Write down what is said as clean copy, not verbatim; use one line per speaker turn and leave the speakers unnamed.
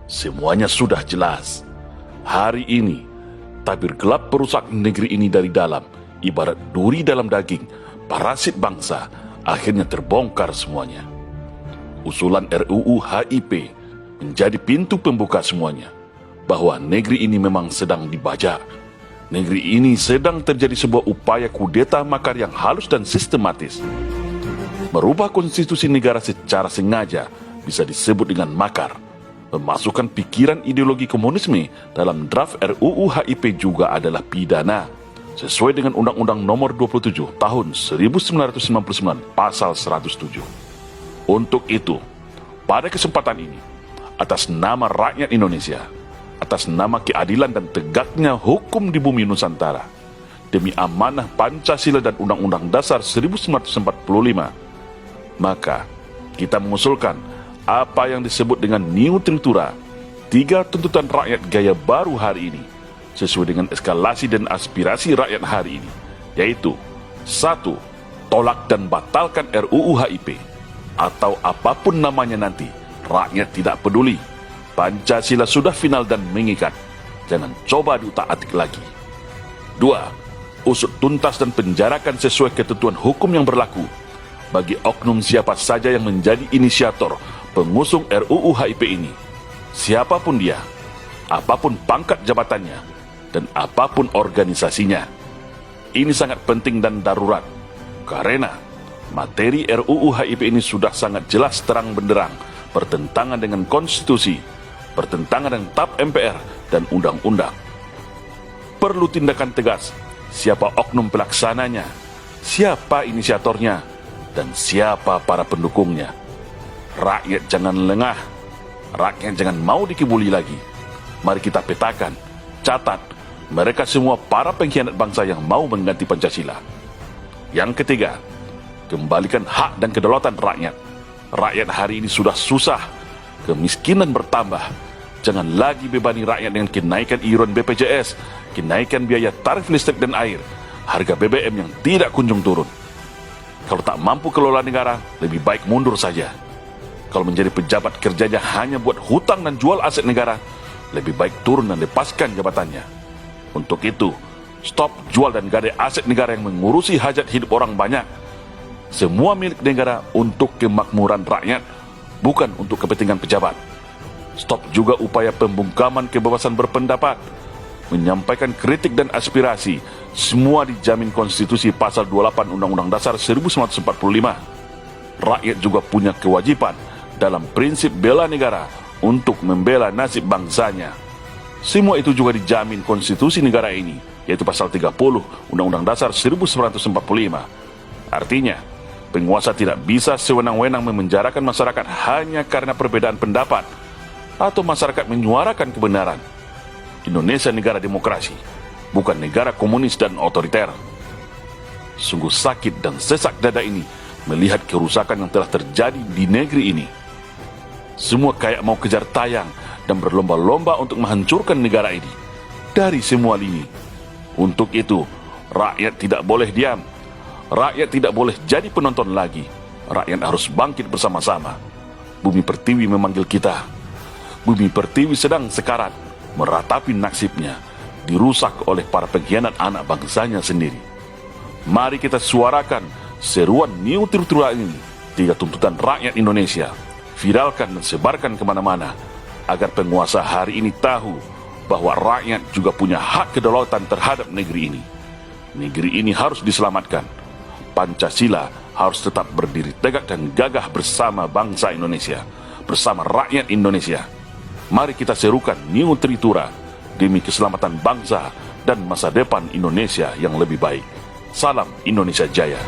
Semuanya sudah jelas. Hari ini, tabir gelap perusak negeri ini dari dalam, ibarat duri dalam daging, parasit bangsa, akhirnya terbongkar semuanya. Usulan RUU HIP menjadi pintu pembuka semuanya, bahwa negeri ini memang sedang dibajak. Negeri ini sedang terjadi sebuah upaya kudeta makar yang halus dan sistematis. Merubah konstitusi negara secara sengaja bisa disebut dengan makar. Memasukkan pikiran ideologi komunisme dalam draft RUU HIP juga adalah pidana, sesuai dengan Undang-Undang Nomor 27 Tahun 1999 Pasal 107. Untuk itu, pada kesempatan ini, atas nama rakyat Indonesia, atas nama keadilan dan tegaknya hukum di bumi Nusantara, demi amanah Pancasila dan Undang-Undang Dasar 1945, maka kita mengusulkan apa yang disebut dengan New Tritura, 3 tuntutan rakyat gaya baru hari ini, sesuai dengan eskalasi dan aspirasi rakyat hari ini, yaitu 1. Tolak dan batalkan RUU HIP, atau apapun namanya nanti, rakyat tidak peduli. Pancasila sudah final dan mengikat, jangan coba diutak-atik lagi. 2. Usut tuntas dan penjarakan sesuai ketentuan hukum yang berlaku bagi oknum siapa saja yang menjadi inisiator pengusung RUU HIP ini, siapapun dia, apapun pangkat jabatannya, dan apapun organisasinya. Ini sangat penting dan darurat, karena materi RUU HIP ini sudah sangat jelas terang benderang bertentangan dengan konstitusi, bertentangan dengan TAP MPR dan undang-undang. Perlu tindakan tegas, siapa oknum pelaksananya, siapa inisiatornya, dan siapa para pendukungnya. Rakyat jangan lengah, rakyat jangan mau dikibuli lagi. Mari kita petakan, catat, mereka semua para pengkhianat bangsa yang mau mengganti Pancasila. Yang ketiga, kembalikan hak dan kedaulatan rakyat. Rakyat hari ini sudah susah, kemiskinan bertambah. Jangan lagi bebani rakyat dengan kenaikan iuran BPJS, kenaikan biaya tarif listrik dan air, harga BBM yang tidak kunjung turun. Kalau tak mampu kelola negara, lebih baik mundur saja. Kalau menjadi pejabat kerjanya hanya buat hutang dan jual aset negara, lebih baik turun dan lepaskan jabatannya. Untuk itu, stop jual dan gadai aset negara yang mengurusi hajat hidup orang banyak. Semua milik negara untuk kemakmuran rakyat, bukan untuk kepentingan pejabat. Stop juga upaya pembungkaman kebebasan berpendapat, menyampaikan kritik dan aspirasi, semua dijamin konstitusi pasal 28 Undang-Undang Dasar 1945. Rakyat juga punya kewajiban dalam prinsip bela negara untuk membela nasib bangsanya. Semua itu juga dijamin konstitusi negara ini, yaitu pasal 30 Undang-Undang Dasar 1945. Artinya, penguasa tidak bisa sewenang-wenang memenjarakan masyarakat hanya karena perbedaan pendapat atau masyarakat menyuarakan kebenaran. Indonesia negara demokrasi, bukan negara komunis dan otoriter. Sungguh sakit dan sesak dada ini melihat kerusakan yang telah terjadi di negeri ini. Semua kayak mau kejar tayang dan berlomba-lomba untuk menghancurkan negara ini dari semua lini. Untuk itu, rakyat tidak boleh diam. Rakyat tidak boleh jadi penonton lagi. Rakyat harus bangkit bersama-sama. Bumi Pertiwi memanggil kita. Bumi Pertiwi sedang sekarat, meratapi nasibnya, dirusak oleh para pengkhianat anak bangsanya sendiri. Mari kita suarakan seruan New Tritura ini, 3 tuntutan rakyat Indonesia. Viralkan dan sebarkan kemana-mana, agar penguasa hari ini tahu bahwa rakyat juga punya hak kedaulatan terhadap negeri ini. Negeri ini harus diselamatkan. Pancasila harus tetap berdiri tegak dan gagah bersama bangsa Indonesia, bersama rakyat Indonesia. Mari kita serukan New Tritura demi keselamatan bangsa dan masa depan Indonesia yang lebih baik. Salam Indonesia Jaya.